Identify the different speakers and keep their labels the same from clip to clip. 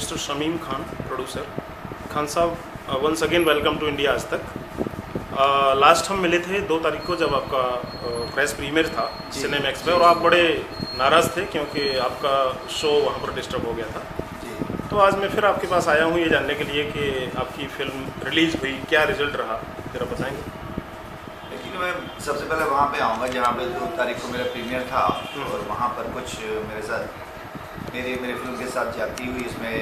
Speaker 1: Mr. Shamim Khan, producer. Khan sahab once again welcome to India Aaj Tak. Last हम मिले थे 2 तारीख को जब आपका प्रेस प्रीमियर था सिनेमैक्स पे, और आप बड़े नाराज़ थे क्योंकि आपका शो वहाँ पर डिस्टर्ब हो गया था जी। तो आज मैं फिर आपके पास आया हूँ ये जानने के लिए कि आपकी फ़िल्म रिलीज़ हुई, क्या रिज़ल्ट रहा, ज़रा बताएंगे।
Speaker 2: लेकिन मैं सबसे पहले वहाँ पे आऊँगा जहाँ पे 2 तारीख को मेरा प्रीमियर था, और वहाँ पर कुछ मेरे साथ मेरी फिल्म के साथ जाती हुई, इसमें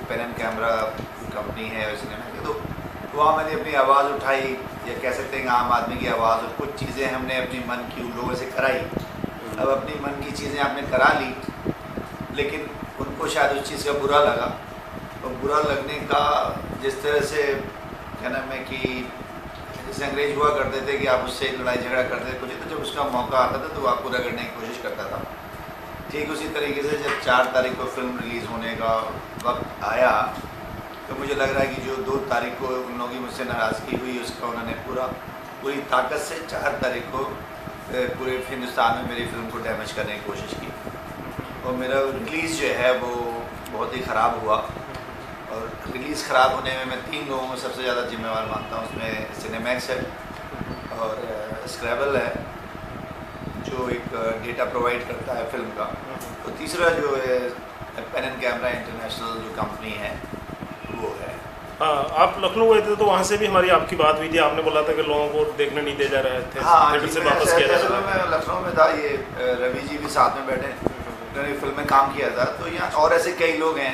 Speaker 2: पेन एंड कैमरा कंपनी है सिनेमा की, तो वहाँ मैंने अपनी आवाज़ उठाई, या कह सकते हैं आम आदमी की आवाज़, और कुछ चीज़ें हमने अपनी मन की उन लोगों से कराई। अब अपनी मन की चीज़ें आपने करा ली, लेकिन उनको शायद उस चीज़ का बुरा लगा, और बुरा लगने का जिस तरह से क्या नाम है कि जैसे अंग्रेज हुआ करते थे कि आप उससे लड़ाई झगड़ा करते थे कुछ, तो जब उसका मौका आता था तो वो आप पूरा करने की कोशिश करता था। ठीक उसी तरीके से जब 4 तारीख को फिल्म रिलीज़ होने का वक्त आया, तो मुझे लग रहा है कि जो 2 तारीख को उन लोगों की मुझसे नाराज़गी हुई, उसका उन्होंने पूरी ताकत से 4 तारीख को पूरे हिंदुस्तान में मेरी फिल्म को डैमेज करने की कोशिश की, और मेरा रिलीज़ जो है वो बहुत ही ख़राब हुआ। और रिलीज़ ख़राब होने में मैं 3 लोगों में सबसे ज़्यादा जिम्मेवार मानता हूँ। उसमें सिनेमैक्स है, और स्क्रैबल है जो एक डेटा प्रोवाइड करता है फिल्म का, तो तीसरा जो है पेन एंड कैमरा इंटरनेशनल जो कंपनी है वो है।
Speaker 1: हाँ, आप लखनऊ गए थे तो वहाँ से भी हमारी आपकी बात हुई थी, आपने बोला था कि लोगों को देखने नहीं दे जा रहे थे।
Speaker 2: हाँ,
Speaker 1: थिएटर से वापस किया जा रहा था।
Speaker 2: मैं लखनऊ में था, ये रवि जी भी साथ में बैठे, उन्होंने फिल्म में काम किया था, तो यहाँ और ऐसे कई लोग हैं।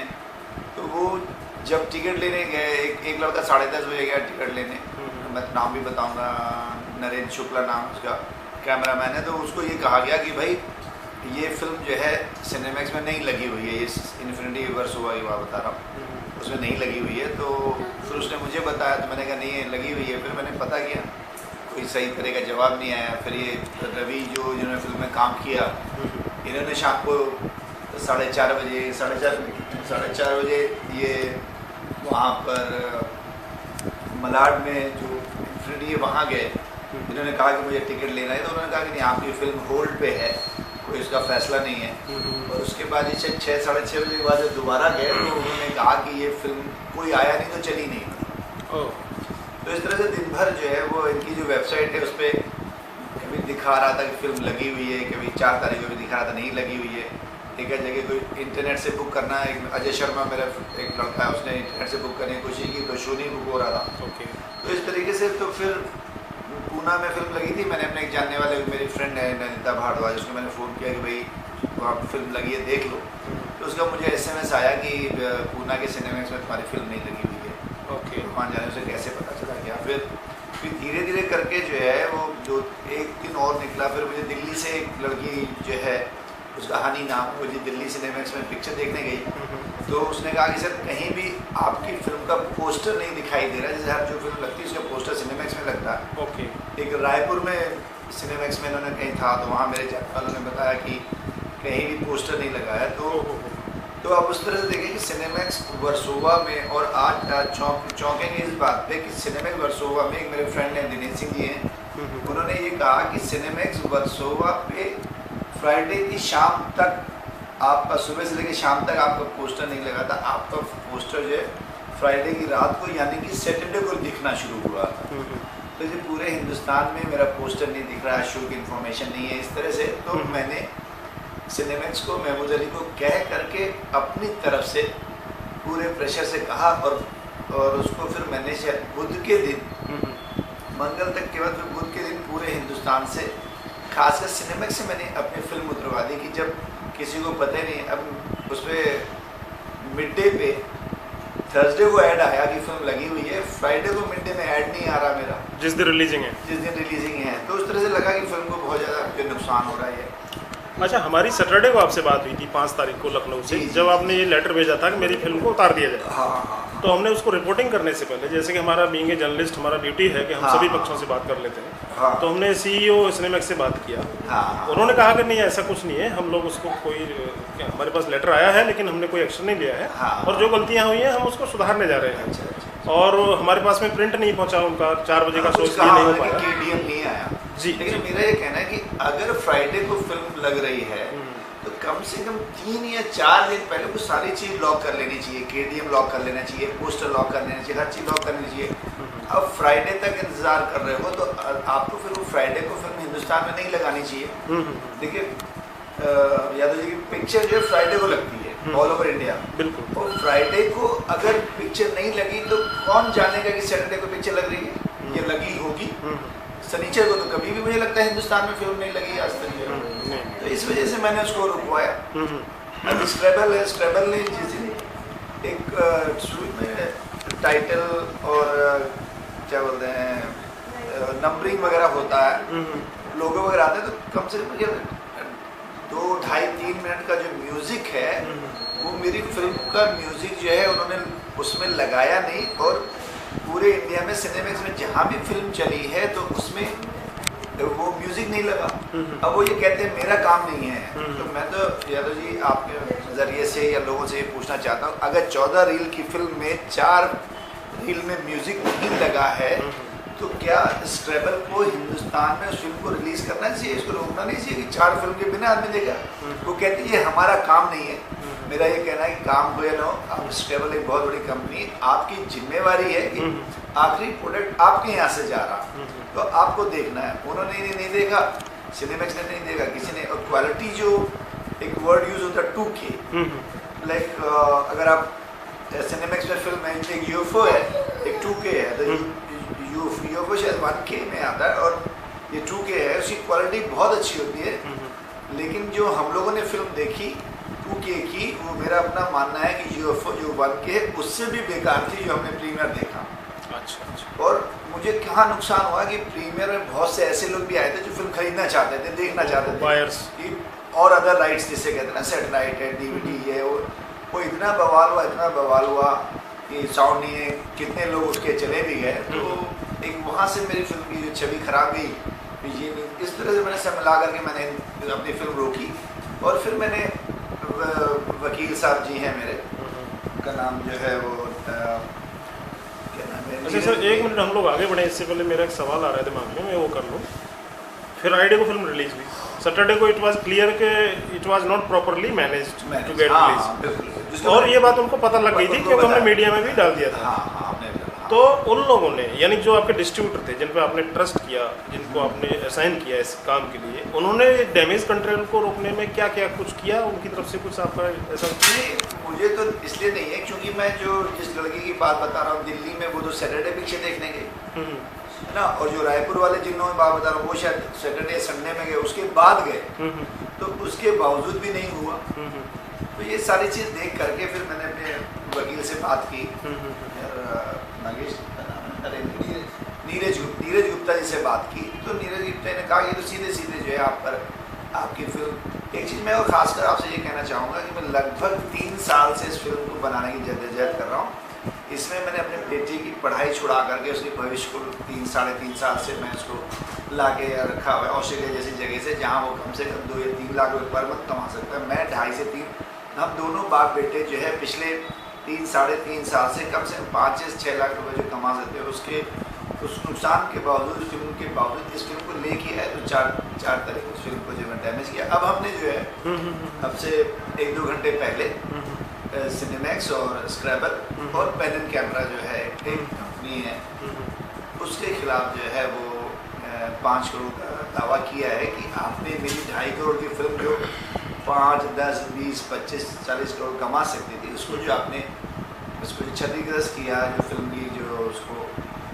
Speaker 2: तो वो जब टिकट लेने गए, एक लड़का 10:30 बजे गया टिकट लेने, मैं नाम भी बताऊँगा, नरेंद्र शुक्ला नाम उसका कैमरामैन है, तो उसको ये कहा गया कि भाई ये फिल्म जो है सिनेमैक्स में नहीं लगी हुई है, ये इन्फिनिटी वर्स हुआ, ये बात बता रहा हूँ, उसमें नहीं लगी हुई है। तो फिर उसने मुझे बताया, तो मैंने कहा नहीं है लगी हुई है। फिर मैंने पता किया, कोई सही तरह का जवाब नहीं आया। फिर ये रवि जिन्होंने फिल्म में काम किया, इन्होंने शाम को 4:30 बजे 4:30 बजे ये वहाँ पर मलाड में जो इन्फिनिटी है वहाँ गए। इन्होंने कहा कि मुझे टिकट लेना है, तो उन्होंने कहा कि नहीं, आपकी फिल्म होल्ड पे है, कोई इसका फैसला नहीं है। और उसके बाद ये 6 साढ़े 6 बजे के बाद जब दोबारा गए, तो उन्होंने कहा कि ये फिल्म कोई आया नहीं तो चली नहीं। तो इस तरह से दिन भर जो है वो इनकी जो वेबसाइट है उस पर कभी दिखा रहा था कि फिल्म लगी हुई है, कभी 4 तारीख को भी दिखा रहा था नहीं लगी हुई है। एक जगह कोई इंटरनेट से बुक करना है, अजय शर्मा मेरा एक लड़का है, उसने इंटरनेट से बुक करने की कोशिश की तो शो नहीं बुक हो रहा था। तो इस तरीके से तो फिर पूना में फिल्म लगी थी। मैंने अपने एक जानने वाले, मेरी फ्रेंड है नैनीता भारद्वाज, उसको मैंने फ़ोन किया कि भाई वहाँ फिल्म लगी है देख लो। तो उसका मुझे SMS आया कि पूना के सिनेमैक्स में तुम्हारी फिल्म नहीं लगी हुई है।
Speaker 1: ओके,
Speaker 2: वहाँ जाने से कैसे पता चला गया। फिर धीरे धीरे करके जो है वो 1 दिन और निकला। फिर मुझे दिल्ली से एक लड़की जो है, उसका हनी नाम, वो जी दिल्ली सिनेमैक्स में पिक्चर देखने गई, तो उसने कहा कि सर कहीं भी आपकी फिल्म का पोस्टर नहीं दिखाई दे रहा है, जैसे हर जो फिल्म लगती है उसका पोस्टर सिनेमैक्स में लगता है।
Speaker 1: ओके।
Speaker 2: एक रायपुर में सिनेमैक्स में इन्होंने कहीं था, तो वहाँ मेरे जानने वालों ने बताया कि कहीं भी पोस्टर नहीं लगा है। तो आप उस तरह से देखें कि सिनेमैक्स वर्सोवा में, और आज चौंकेंगे इस बात पे कि सिनेमैक्स वर्सोवा में एक मेरे फ्रेंड हैं दिनेश सिंह जी हैं, उन्होंने ये कहा कि सिनेमैक्स वर्सोवा पे फ्राइडे की शाम तक आपका, सुबह से लेकर शाम तक आपका पोस्टर नहीं लगा था। आपका पोस्टर जो है फ्राइडे की रात को, यानी कि सैटरडे को दिखना शुरू हुआ था। तो ये पूरे हिंदुस्तान में मेरा पोस्टर नहीं दिख रहा है, शो की इन्फॉर्मेशन नहीं है, इस तरह से। तो मैंने सिनेमैक्स को, महमूद अली को कह करके अपनी तरफ से पूरे प्रेशर से कहा, और उसको फिर मैंने शायद बुध के दिन, मंगल तक के बाद फिर बुध के दिन पूरे हिंदुस्तान से, खासकर सिनेमैक्स से मैंने अपनी फिल्म उतरवा दी कि जब किसी को पता ही नहीं। अब उस पर मिड डे पे थर्सडे को ऐड आया कि फिल्म लगी हुई है, फ्राइडे को मिड डे में ऐड नहीं आ रहा मेरा,
Speaker 1: जिस दिन रिलीजिंग है।
Speaker 2: तो उस तरह से लगा कि फिल्म को बहुत ज़्यादा नुकसान हो रहा है।
Speaker 1: अच्छा, हमारी सैटरडे को आपसे बात हुई थी 5 तारीख को लखनऊ से, जब आपने ये लेटर भेजा था कि मेरी फिल्म को उतार दिया जाए।
Speaker 2: हाँ।
Speaker 1: तो हमने उसको रिपोर्टिंग करने से पहले, जैसे कि हमारा बीइंग ए जर्नलिस्ट हमारा ड्यूटी है कि हम सभी पक्षों से बात कर लेते हैं, तो हमने CEO सिनेमैक्स से बात किया। उन्होंने कहा कि नहीं, ऐसा कुछ नहीं है, हम लोग उसको हमारे पास लेटर आया है लेकिन हमने कोई एक्शन नहीं लिया है, और जो गलतियाँ हुई हैं हम उसको सुधारने जा रहे हैं। और हमारे पास में प्रिंट नहीं पहुँचा उनका, 4 बजे का शो इसलिए नहीं हो पाया।
Speaker 2: KDM नहीं आया।
Speaker 1: जी।
Speaker 2: लेकिन मेरा ये कहना है कि अगर फ्राइडे को फिल्म लग रही है तो कम से कम 3 या 4 दिन पहले वो सारी चीज़ लॉक कर लेनी चाहिए, KDM लॉक कर लेना चाहिए, पोस्टर लॉक कर लेना चाहिए, हर चीज़ लॉक कर लेनी चाहिए। अब फ्राइडे तक इंतज़ार कर रहे हो तो आपको फिर वो फ्राइडे को फिल्म हिंदुस्तान में नहीं लगानी चाहिए। देखिए यादव जी की पिक्चर जो है फ्राइडे को लगती है ऑल ओवर इंडिया,
Speaker 1: बिल्कुल।
Speaker 2: और फ्राइडे को अगर पिक्चर नहीं लगी तो कौन जानेगा कि सैटरडे को पिक्चर लग रही है, ये लगी होगी। शनिचर को तो कभी भी मुझे लगता है हिंदुस्तान में फिल्म नहीं लगी आज तक, तो इस वजह से मैंने उसको रुकवाया। अब स्क्रैबल है, स्क्रैबल ने जिस एक शुरू में टाइटल और क्या बोलते हैं नंबरिंग वगैरह होता है, लोगो वगैरह आते हैं, तो कम से कम 2, 2.5, 3 मिनट का जो म्यूज़िक है वो मेरी फिल्म का म्यूज़िक जो है उन्होंने उसमें लगाया नहीं, और पूरे इंडिया में सिनेमैक्स में जहाँ भी फिल्म चली है तो उसमें वो म्यूज़िक नहीं लगा। अब वो ये कहते हैं मेरा काम नहीं है, तो मैं तो यादव जी आपके ज़रिए से या लोगों से ये पूछना चाहता हूँ, अगर 14 रील की फिल्म में 4 रील में म्यूज़िक नहीं लगा है तो क्या स्क्रैबल को हिंदुस्तान में उस फिल्म को रिलीज़ करना चाहिए, इसको रोकना नहीं चाहिए कि 4 फिल्म के बिना आदमी देगा? वो कहती है हमारा काम नहीं है। मेरा ये कहना है कि काम हो या ना हो, आप स्क्रैबल एक बहुत बड़ी कंपनी, आपकी जिम्मेवारी है कि आखिरी प्रोडक्ट आपके यहाँ से जा रहा, तो आपको देखना है। उन्होंने नहीं देखा, सिनेमैक्स ने नहीं देखा, किसी ने। और क्वालिटी जो एक वर्ड यूज होता है 2K, लाइक अगर आप सिनेमैक्स में फिल्म है, एक UFO है, एक 2K है, तो UFO शायद 1K में आता है और ये 2K है, उसकी क्वालिटी बहुत अच्छी होती है। लेकिन जो हम लोगों ने फिल्म देखी 2K की, वो मेरा अपना मानना है कि UFO जो 1K है उससे भी बेकार थी जो हमने प्रीमियर देखा।
Speaker 1: अच्छा।
Speaker 2: और मुझे कहाँ नुकसान हुआ कि प्रीमियर में बहुत से ऐसे लोग भी आए थे जो फिल्म खरीदना चाहते थे, देखना चाहते थे,
Speaker 1: बायर्स
Speaker 2: कि और अदर राइट्स जिसे कहते हैं ना, सेटेलाइट है, DVD है, वो इतना बवाल हुआ कि साउंड नहीं है, कितने लोग उसके चले भी गए। तो एक वहाँ से मेरी फिल्म की जो छवि खराब गई। ये इस तरह से मैंने सब मिला करके मैंने अपनी फिल्म रोकी, और फिर मैंने वकील साहब जी हैं मेरे, उनका नाम जो है वो क्या नाम है।
Speaker 1: अच्छा सर, 1 मिनट हम लोग आगे बढ़े, इससे पहले मेरा एक सवाल आ रहा है दिमाग में, मैं वो कर लूँ। फ्राइडे को फिल्म रिलीज हुई, सैटरडे को इट वाज क्लियर कि it was not properly managed to get release, और ये बात उनको पता लग गई थी क्योंकि हमने मीडिया में भी डाल दिया था। तो उन लोगों ने, यानी जो आपके डिस्ट्रीब्यूटर थे, जिन पे आपने ट्रस्ट किया, जिनको आपने असाइन किया इस काम के लिए, उन्होंने डैमेज कंट्रोल को रोकने में क्या क्या कुछ किया, उनकी तरफ से कुछ आपका ऐसा?
Speaker 2: मुझे तो इसलिए नहीं है क्योंकि मैं जो जिस लड़की की बात बता रहा हूँ दिल्ली में, वो तो सैटरडे पिक्चर देखने गए है ना, और जो रायपुर वाले जिन्हों में बात बता रहा हूँ वो शायद सैटरडे संडे में गए, उसके बाद गए, तो उसके बावजूद भी नहीं हुआ। तो ये सारी चीज़ देख करके फिर मैंने अपने वकील से बात की, नागेश नीरज गुप्ता जी से बात की। तो नीरज गुप्ता ने कहा कि तो सीधे जो है आप पर आपकी फिल्म, एक चीज़ मैं और खासकर आपसे ये कहना चाहूँगा कि मैं लगभग 3 साल से इस फिल्म को बनाने की जद्दोजहद कर रहा हूँ। इसमें मैंने अपने बेटे की पढ़ाई छुड़ा करके उसके भविष्य को 3-3.5 साल से मैं उसको ला के रखा हुआ है ऑस्ट्रेलिया जैसी जगह से, जहाँ वो कम से कम 2 या 3 लाख रुपये पर मंथ कमा सकता है। मैं 2.5 से 3, हम दोनों बाप बेटे जो है पिछले 3-3.5 साल से कम 5 से 6 लाख रुपये जो कमा सकते हैं, उसके उस नुकसान के बावजूद, फिल्म के बावजूद इस फिल्म को ले किया है। तो चार तरह उस फिल्म को जो है डैमेज किया। अब हमने जो है अब से 1-2 घंटे पहले सिनेमैक्स और स्क्रैबल और पेन एंड कैमरा जो है एक कंपनी है, उसके खिलाफ जो है वो 5 करोड़ का दावा किया है कि आपने मेरी 2.5 करोड़ की फिल्म जो 5, 10, 20, 25, 40 करोड़ कमा सकती थी, उसको जो आपने उसको क्षतिग्रस्त किया, जो फिल्म की जो उसको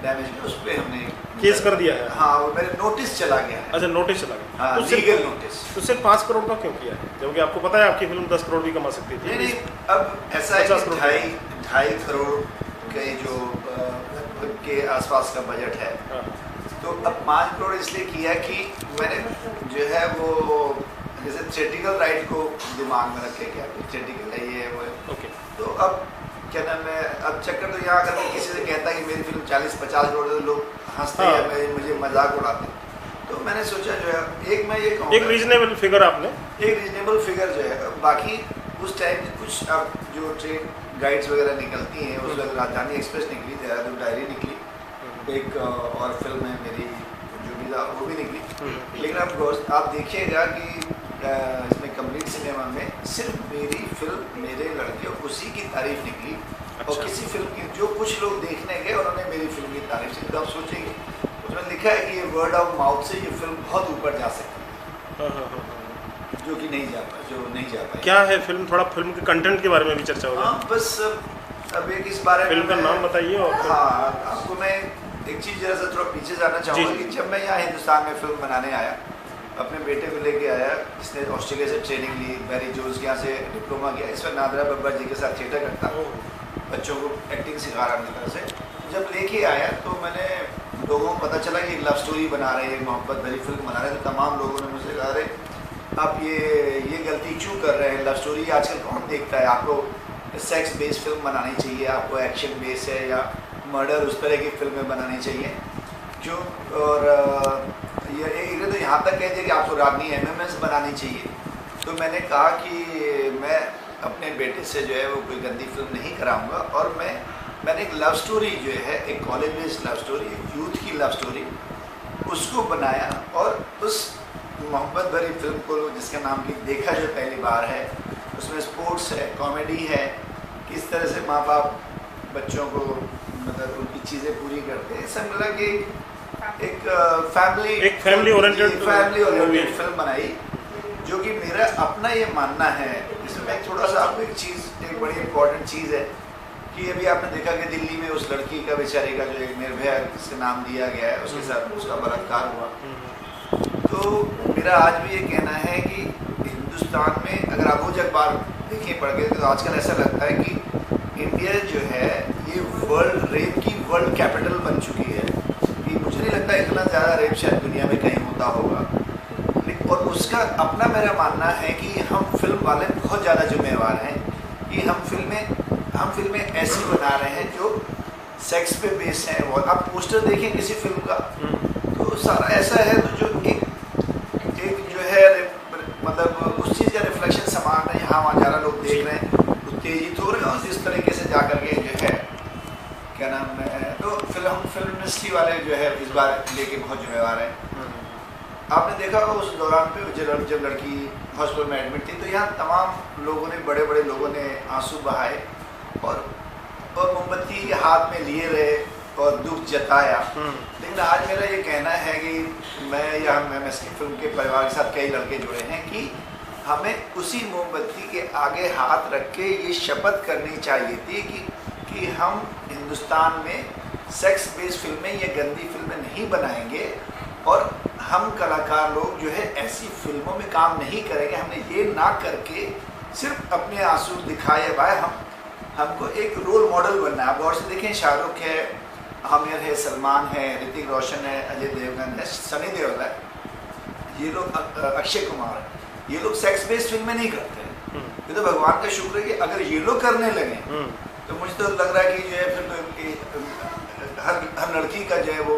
Speaker 2: डैमेज किया, उस पर हमने
Speaker 1: केस कर दिया है।
Speaker 2: हाँ, वो मेरे नोटिस चला गया है।
Speaker 1: अच्छा, नोटिस चला गया।
Speaker 2: हाँ,
Speaker 1: तो
Speaker 2: लीगल नोटिस।
Speaker 1: तो सिर्फ 5 करोड़ का क्यों किया है, जबकि आपको पता है आपकी फिल्म 10 करोड़ भी कमा सकती थी?
Speaker 2: नहीं, अब ऐसा है कि 2.5 करोड़ के जो के आसपास का बजट है, तो अब 5 करोड़ इसलिए किया कि मैंने जो है वो जैसे थिएट्रिकल राइट को दिमाग में रखे, क्या थिएट्रिकल है ये वो।
Speaker 1: ओके। तो
Speaker 2: अब क्या नाम है, अब चक्कर तो यहाँ अगर किसी से कहता है कि मेरी फिल्म 40-50 करोड़, तो लोग हंसते हैं, मुझे मजाक उड़ाते हैं। तो मैंने सोचा जो है मैं ये कहूँगा,
Speaker 1: एक रीजनेबल फिगर आपने,
Speaker 2: एक रीजनेबल फिगर जो है। बाकी उस टाइम की कुछ अब जो ट्रेन गाइड्स वगैरह निकलती हैं, उस वक्त राजधानी एक्सप्रेस निकली, देहरादून डायरी निकली, एक और फिल्म है मेरी जो भी वीज़ा वो भी निकली। लेकिन आप देखिएगा कि इसमें कंप्लीट सिनेमा में सिर्फ मेरी फिल्म मेरे लड़के उसी की तारीफ निकली।
Speaker 1: अच्छा।
Speaker 2: और किसी फिल्म की जो कुछ लोग देखने गए उन्होंने मेरी फिल्म की तारीफ की। तो आप सोचेंगे उसमें लिखा है कि ये वर्ड ऑफ माउथ से ये फिल्म बहुत ऊपर जा सकती है, जो कि नहीं जा पाई।
Speaker 1: क्या है फिल्म, थोड़ा फिल्म के कंटेंट के बारे में भी चर्चा होगी।
Speaker 2: हाँ, बस अब एक इस बारे में
Speaker 1: फिल्म का नाम बताइए। और
Speaker 2: हाँ, आपको मैं एक चीज़ जरा सा थोड़ा पीछे जाना चाहूँगा कि जब मैं यहाँ हिंदुस्तान में फिल्म बनाने आया, अपने बेटे को लेके आया, जिसने ऑस्ट्रेलिया से ट्रेनिंग ली, बैरी जोन्स के यहाँ से डिप्लोमा किया, इस पर नादरा बब्बर जी के साथ थिएटर करता, बच्चों को एक्टिंग सिखा रहा अपनी तरह से। जब लेके आया तो मैंने लोगों को पता चला कि लव स्टोरी बना रहे हैं, मोहब्बत भरी फिल्म बना रहे हैं, तो तमाम लोगों ने मुझसे कहा, अरे आप ये गलती क्यों कर रहे हैं, लव स्टोरी आजकल कौन देखता है, आपको सेक्स बेस्ड फिल्म बनानी चाहिए, आपको एक्शन बेस है या मर्डर उस तरह की फिल्में बनानी चाहिए क्यों। और ये तो यहाँ तक कह दिया कि आपको रागनी MMS बनानी चाहिए। तो मैंने कहा कि मैं अपने बेटे से जो है वो कोई गंदी फिल्म नहीं कराऊंगा, और मैंने एक लव स्टोरी जो है, एक कॉलेज बेस्ड लव स्टोरी, एक यूथ की लव स्टोरी, उसको बनाया। और उस मोहब्बत भरी फिल्म को जिसका नाम की देखा जो पहली बार है, उसमें स्पोर्ट्स है, कॉमेडी है, किस तरह से माँ बाप बच्चों को मतलब उनकी चीज़ें पूरी करते हैं, सब मिला के एक फैमिली ओरिएंटेड फिल्म बनाई, जो कि मेरा अपना ये मानना है। इसमें थोड़ा सा आपको एक बड़ी इम्पोर्टेंट चीज़ है कि अभी आपने देखा कि दिल्ली में उस लड़की का बेचारी का जो एक निर्भया जिसका नाम दिया गया है, उसके साथ उसका बलात्कार हुआ। तो मेरा आज भी ये कहना है कि हिंदुस्तान में अगर आप वो अखबार देखिए पढ़ के, तो आजकल ऐसा लगता है कि इंडिया जो है ये रेप की वर्ल्ड कैपिटल बन चुकी है। कि मुझे नहीं लगता इतना ज़्यादा रेप शायद दुनिया में कहीं होता होगा। और उसका अपना मेरा मानना है कि हम फिल्म वाले बहुत ज़्यादा जिम्मेवार हैं कि हम फिल्में ऐसी बना रहे हैं जो सेक्स पे बेस हैं। और आप पोस्टर देखें किसी फिल्म का तो सारा ऐसा है तो जो एक जो है मतलब उस चीज़ का रिफ्लेक्शन समान है। यहाँ वहाँ ज़्यादा लोग देख रहे हैं, उत्तेजित हो रहे हैं, और इस तरीके से जा करके जो है क्या नाम है, तो फिल्म इंडस्ट्री वाले जो है इस बार लेके बहुत जिम्मेवार हैं। आपने देखा होगा उस दौरान पे जब लड़की हॉस्पिटल में एडमिट थी, तो यहाँ तमाम लोगों ने, बड़े लोगों ने आंसू बहाए और मोमबत्ती हाथ में लिए रहे और दुख जताया। लेकिन आज मेरा ये कहना है कि मैं इसकी फिल्म के परिवार के साथ कई लड़के जुड़े हैं कि हमें उसी मोमबत्ती के आगे हाथ रख के ये शपथ करनी चाहिए थी कि हम हिंदुस्तान में सेक्स बेस्ड फिल्में या गंदी फिल्में नहीं बनाएंगे, और हम कलाकार लोग जो है ऐसी फिल्मों में काम नहीं करेंगे। हमने ये ना करके सिर्फ अपने आंसू दिखाए भाई, हमको एक रोल मॉडल बनना है। आप गौर से देखें, शाहरुख है, आमिर है, सलमान है, ऋतिक रोशन है, अजय देवगन है, सनी देओल है, ये लोग अक्षय कुमार है, ये लोग सेक्स बेस्ड फिल्में नहीं करते हैं। ये तो भगवान का शुक्र है कि अगर ये लोग करने लगे तो मुझे तो लग रहा है कि जो है फिर तो हर लड़की का जो है वो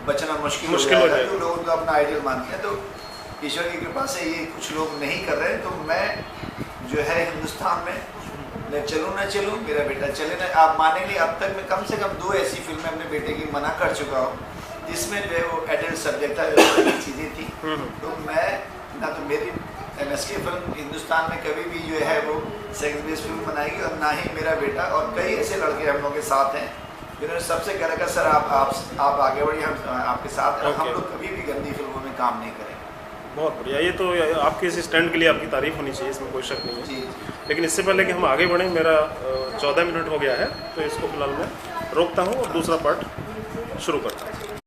Speaker 2: बचना मुश्किल हो जाएगा, जो लोग उनका अपना आइडियल मानते हैं। तो ईश्वर की कृपा से ये कुछ लोग नहीं कर रहे हैं। तो मैं जो है हिंदुस्तान में मैं चलूँ ना चलूँ, मेरा बेटा चले ना, आप मानेंगे अब तक मैं कम से कम 2 ऐसी फिल्में अपने बेटे की मना कर चुका हूँ जिसमें जो है वो एडल्ट सब्जेक्ट था, जो चीज़ें थी। तो मैं ना तो मेरी MSK फिल्म हिंदुस्तान में कभी भी जो है वो सेक्स बेस्ड फिल्म बनाएगी, और ना ही मेरा बेटा। और कई ऐसे लड़के हम लोग के साथ हैं जिन्होंने सबसे कह रखा सर आप आगे बढ़िए, हम आपके साथ हैं, हम लोग कभी भी गंदी फिल्मों में काम नहीं करेंगे।
Speaker 1: बहुत बढ़िया, ये तो आपके इस स्टैंड के लिए आपकी तारीफ होनी चाहिए, इसमें कोई शक नहीं है।
Speaker 2: जी।
Speaker 1: लेकिन इससे पहले कि हम आगे बढ़ें, मेरा 14 मिनट हो गया है, तो इसको फिलहाल मैं रोकता हूँ और दूसरा पार्ट शुरू करता हूँ।